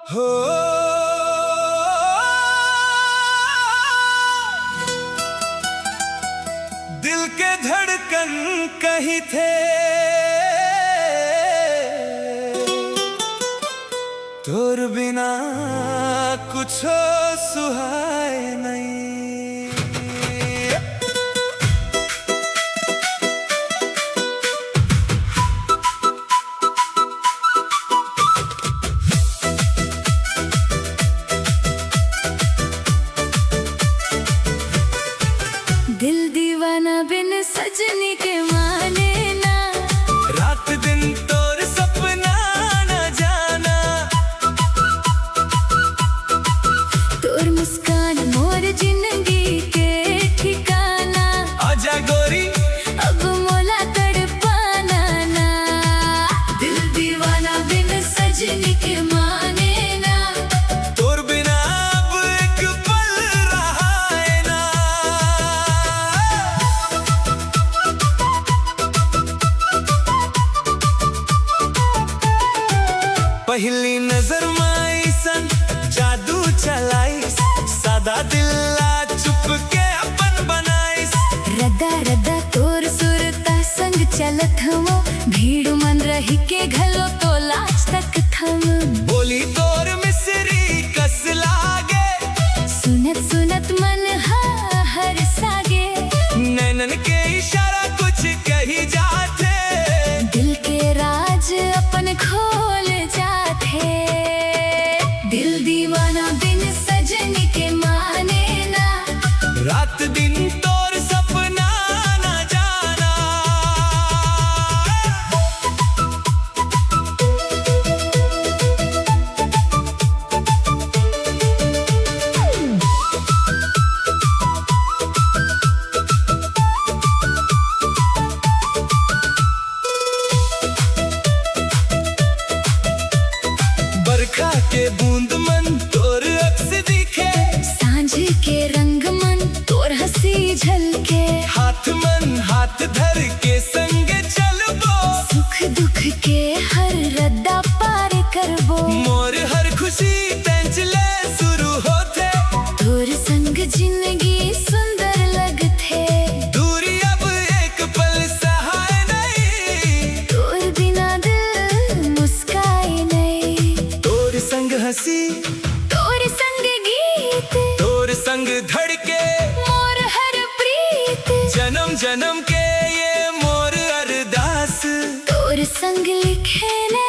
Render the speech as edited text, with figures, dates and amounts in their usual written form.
हो दिल के धड़कन कहीं थे, तोर बिना कुछ सुहाए नहीं। दिल दीवाना बिन सजनी के माने ना, रात दिन तोर सपना न जाना, तोर मुस्कान मोर जिंदगी के ठिकाना। आजा गोरी अब मोला तड़पाना ना, दिल दीवाना बिन सजनी के माने ना। तोर बिना अब एक पल रहा है ना। पहली नजर में ऐसन जादू चलाइस, सादा दिल आ चुप के अपन बनाइस। रदा रदा तोर सुरता संग चलत हवो, भीड़ मन रही के घलो तो लाज तक थम। बोली तोर मिसरी कस लागे, सुनत सुनत मन हर सागे। नैनन के इशारा कुछ कही जाते, दिल के राज अपन खोल जाते। दिल दीवाना बिन सजनी के माने ना, रात दिन तोर सपना न जाना। बरखा के बूंद मन तोर अक्स दिखे, सांझ के रंग मन तोर हंसी झलके। हाथ मन हाथ धर के संग चलबो, सुख दुख के हर रद्दा पार करबो। मोर हर खुशी तेंचले शुरू होते, तोर संग जिंदगी सुंदर लगथे। दूरी अब एक पल सहाय नहीं, तोर बिना दिल मुस्काए नहीं। तोर संग हंसी तोर संग गीत, तोर संग धड़के मोर हर प्रीत। जन्म जन्म के ये मोर अरदास। तोर संग लिखे ने